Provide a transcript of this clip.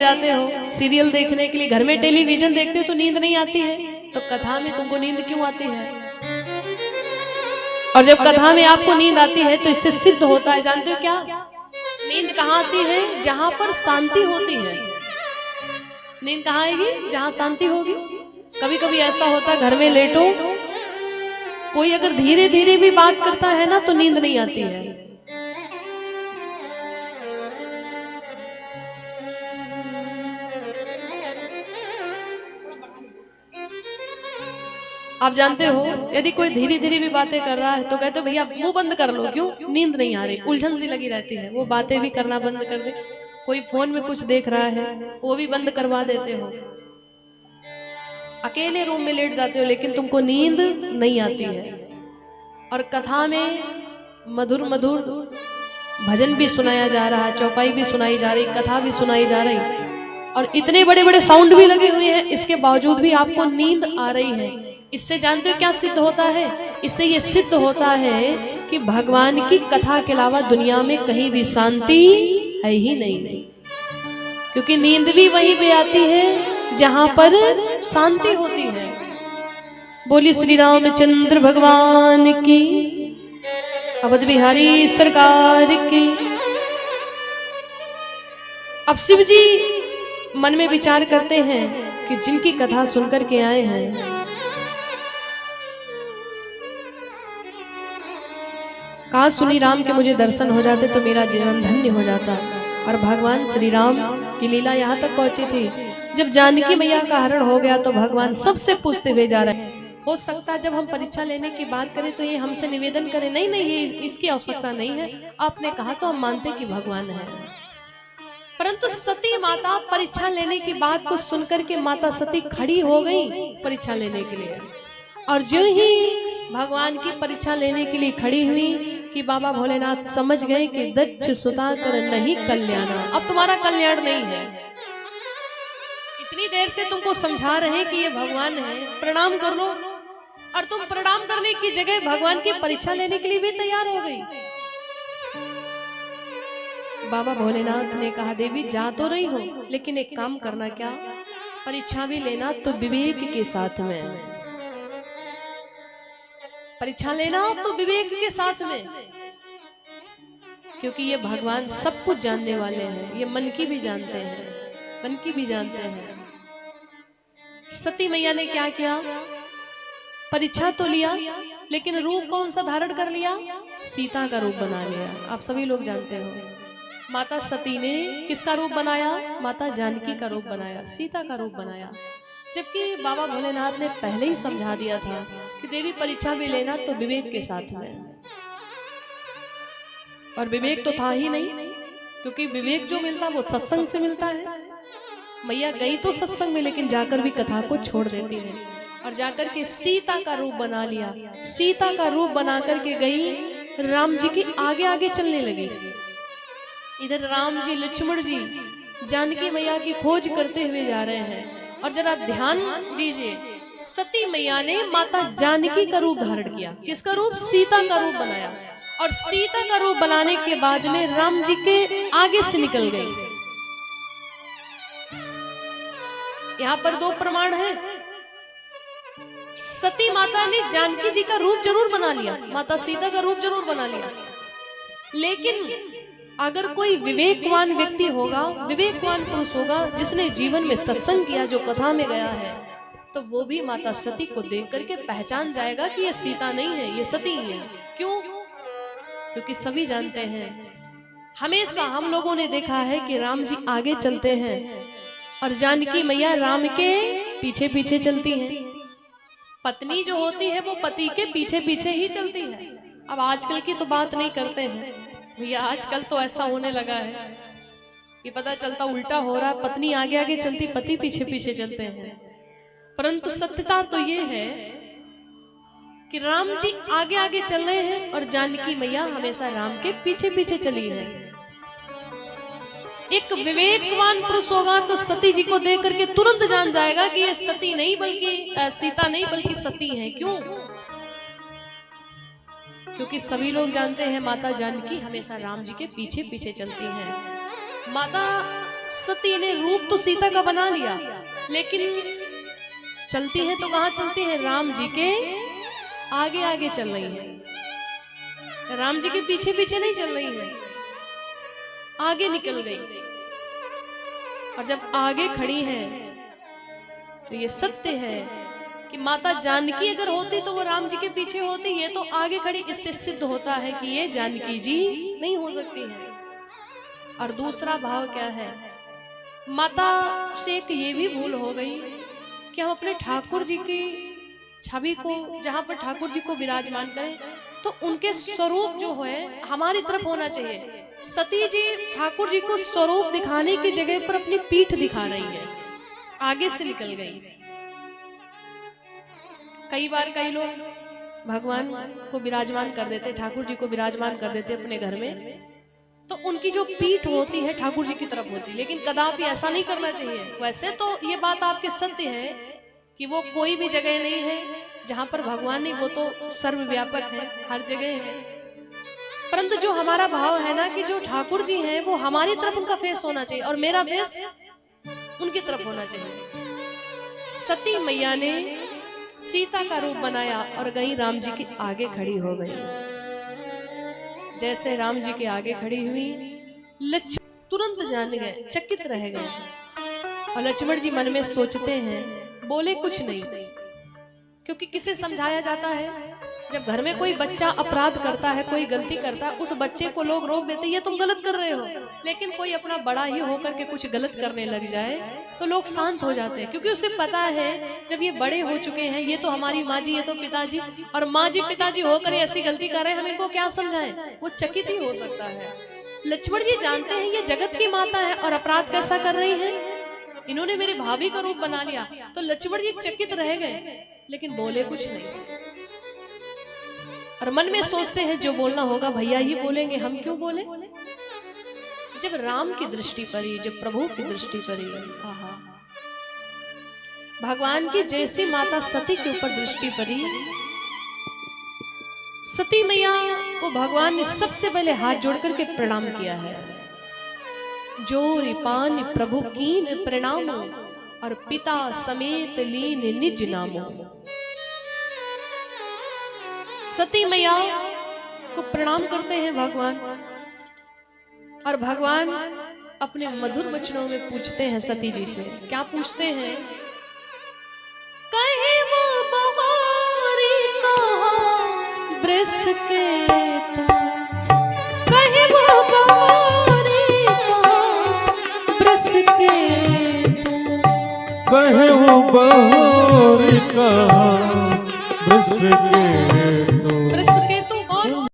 जाते हो सीरियल देखने के लिए, घर में टेलीविजन देखते हो तो नींद नहीं आती है, तो कथा में तुमको नींद क्यों आती है? और जब कथा में आपको नींद आती है तो इससे सिद्ध होता है, जानते हो क्या? नींद कहाँ आती है? जहां पर शांति होती है। नींद कहाँ आएगी? जहां शांति होगी। कभी कभी ऐसा होता है घर में लेटो, कोई अगर धीरे धीरे भी बात करता है ना तो नींद नहीं आती है। आप जानते हो यदि कोई धीरे धीरे भी बातें कर रहा है तो कहते हो भैया मुंह बंद कर लो, क्यों? नींद नहीं आ रही, उलझन सी लगी रहती है। वो बातें भी करना बंद कर दे। कोई फोन में कुछ देख रहा है वो भी बंद करवा देते हो। अकेले रूम में लेट जाते हो लेकिन तुमको नींद नहीं आती है। और कथा में मधुर मधुर भजन भी सुनाया जा रहा है, चौपाई भी सुनाई जा रही, कथा भी सुनाई जा रही, और इतने बड़े बड़े साउंड भी लगे हुए हैं, इसके बावजूद भी आपको नींद आ रही है। इससे जानते हो क्या सिद्ध होता है? इससे ये सिद्ध होता है कि भगवान की कथा के अलावा दुनिया में कहीं भी शांति है ही नहीं। क्योंकि नींद भी वहीं पे आती है जहां पर शांति होती है। बोली श्री रामचंद्र भगवान की, अवध बिहारी सरकार की। अब शिव जी मन में विचार करते हैं कि जिनकी कथा सुनकर के आए हैं, काश सुनी राम के मुझे दर्शन हो जाते तो मेरा जीवन धन्य हो जाता। और भगवान श्री राम की लीला यहाँ तक पहुंची थी, जब जानकी मैया का हरण हो गया तो भगवान सबसे पूछते हुए जा रहे हैं। हो सकता है जब हम परीक्षा लेने की बात करें तो ये हमसे निवेदन करें, नहीं नहीं ये इसकी आवश्यकता नहीं है, आपने कहा तो हम मानते कि भगवान है। परंतु सती माता परीक्षा लेने की बात को सुनकर के माता सती खड़ी हो गई परीक्षा लेने के लिए। और जो ही भगवान की परीक्षा लेने के लिए खड़ी हुई कि बाबा भोलेनाथ समझ गए कि दक्ष सुता कर नहीं कल्याणा, अब तुम्हारा कल्याण नहीं है। इतनी देर से तुमको समझा रहे हैं कि ये भगवान है, प्रणाम कर लो, और तुम प्रणाम करने की जगह भगवान की परीक्षा लेने के लिए भी तैयार हो गई। बाबा भोलेनाथ ने कहा देवी जा तो रही हो लेकिन एक काम करना, क्या परीक्षा भी लेना तो विवेक के साथ में, परीक्षा लेना तो विवेक के साथ में, क्योंकि ये भगवान सब कुछ जानने वाले हैं, ये मन की भी जानते हैं, मन की भी जानते हैं। सती मैया ने क्या किया? परीक्षा तो लिया लेकिन रूप कौन सा धारण कर लिया? सीता का रूप बना लिया। आप सभी लोग जानते हो माता सती ने किसका रूप बनाया? माता जानकी का रूप बनाया, सीता का रूप बनाया। जबकि बाबा भोलेनाथ ने पहले ही समझा दिया था कि देवी परीक्षा भी लेना तो विवेक के साथ में, और विवेक तो था ही नहीं, क्योंकि विवेक जो मिलता वो सत्संग से मिलता है। मैया गई तो सत्संग में लेकिन जाकर भी कथा को छोड़ देती है और जाकर के सीता का रूप बना लिया। सीता का रूप बना करके गई, राम जी के आगे आगे चलने लगी। इधर राम जी लक्ष्मण जी जानकी मैया की खोज करते हुए जा रहे हैं। और जरा ध्यान दीजिए, सती मैया ने माता जानकी का रूप धारण किया। किसका रूप? सीता का रूप बनाया। और सीता का रूप बनाने के बाद में राम जी के आगे से निकल गई। यहाँ पर दो प्रमाण है। सती माता ने जानकी जी का रूप जरूर बना लिया, माता सीता का रूप जरूर बना लिया, लेकिन अगर कोई विवेकवान व्यक्ति होगा, विवेकवान पुरुष होगा जिसने जीवन में सत्संग किया, जो कथा में गया है, तो वो भी माता सती को देख करके पहचान जाएगा कि ये सीता नहीं है, ये सती ही है। क्यों? क्योंकि सभी जानते हैं, हमेशा हम लोगों ने देखा है कि राम जी आगे चलते हैं और जानकी मैया राम के पीछे पीछे चलती हैं। पत्नी जो होती है वो पति के पीछे पीछे ही चलती है। अब आजकल की तो बात नहीं करते हैं भैया, आजकल तो ऐसा होने लगा है कि पता चलता उल्टा हो रहा, पत्नी आगे आगे चलती, पति पीछे पीछे चलते हैं। परंतु सत्यता तो ये है कि राम जी आगे आगे चल रहे हैं और जानकी मैया हमेशा राम के पीछे पीछे चली है। एक विवेकवान पुरुष होगा तो सती जी को देख करके तुरंत जान जाएगा कि ये सती नहीं बल्कि सीता नहीं बल्कि सती है। क्यों? क्योंकि सभी लोग जानते हैं माता जानकी हमेशा राम जी के पीछे पीछे चलती हैं। माता सती ने रूप तो सीता का बना लिया, लेकिन चलती है तो कहां चलती है? राम जी के आगे आगे चल रही है, राम जी के पीछे पीछे नहीं चल रही है, आगे निकल गई। और जब आगे खड़ी है तो ये सत्य है कि माता जानकी अगर होती तो वो राम जी के पीछे होती, ये तो आगे खड़ी, इससे सिद्ध होता है कि ये जानकी जी नहीं हो सकती है। और दूसरा भाव क्या है, माता से एक ये भी भूल हो गई कि हम अपने ठाकुर जी की छवि को, जहां पर ठाकुर जी को विराजमान करें तो उनके स्वरूप जो है हमारी तरफ होना चाहिए। सती जी ठाकुर जी को स्वरूप दिखाने की जगह पर अपनी पीठ दिखा रही है, आगे से निकल गई। कई बार कई लोग भगवान को विराजमान कर देते, ठाकुर जी को विराजमान कर देते अपने घर में, तो उनकी जो पीठ होती है ठाकुर जी की तरफ होती, लेकिन कदापि ऐसा नहीं करना चाहिए। वैसे तो ये बात आपके सत्य है कि वो कोई भी जगह नहीं है जहां पर भगवान नहीं, वो तो सर्वव्यापक है, हर जगह है। परंतु जो हमारा भाव है ना कि जो ठाकुर जी हैं वो हमारी तरफ उनका फेस होना चाहिए और मेरा फेस उनकी तरफ होना चाहिए। सती मैया ने सीता का रूप बनाया और गई राम जी के आगे खड़ी हो गई। जैसे राम जी के आगे खड़ी हुई, लक्ष्मण तुरंत जान गए, चकित रह गए। और लक्ष्मण जी मन में सोचते हैं, बोले कुछ नहीं, क्योंकि किसे समझाया जाता है? जब घर में कोई बच्चा अपराध करता है, कोई गलती करता है, उस बच्चे को लोग रोक देते हैं, ये तुम गलत कर रहे हो। लेकिन कोई अपना बड़ा ही होकर के कुछ गलत करने लग जाए तो लोग शांत हो जाते हैं, क्योंकि उसे पता है जब ये बड़े हो चुके हैं, ये तो हमारी माँ जी, ये तो पिताजी, और माँ जी पिताजी होकर ऐसी गलती कर रहे हैं, हम इनको क्या समझाएं? वो चकित ही हो सकता है। लक्ष्मण जी जानते हैं ये जगत की माता है और अपराध कैसा कर रही है, इन्होंने मेरे भाभी का रूप बना लिया। तो लक्ष्मण जी चकित रह गए, लेकिन बोले कुछ नहीं। और मन में सोचते हैं जो बोलना होगा भैया ही बोलेंगे, हम क्यों बोले? जब राम की दृष्टि पड़ी, जब प्रभु की दृष्टि पड़ी, आहा, भगवान की जैसी माता सती के ऊपर दृष्टि पड़ी, सती मैया को भगवान ने सबसे पहले हाथ जोड़ करके प्रणाम किया है। जोरि पान प्रभु कीन प्रणामो, और पिता समेत लीन निज नामो। सती मैया को प्रणाम करते हैं भगवान, और भगवान अपने मधुर वचनों में पूछते हैं सती जी से। क्या पूछते हैं? कहे वो बहारी कहाँ बरस के तू, कहे वो बहारी कहाँ बरस के तू, कहे वो बहारी कहाँ बरस के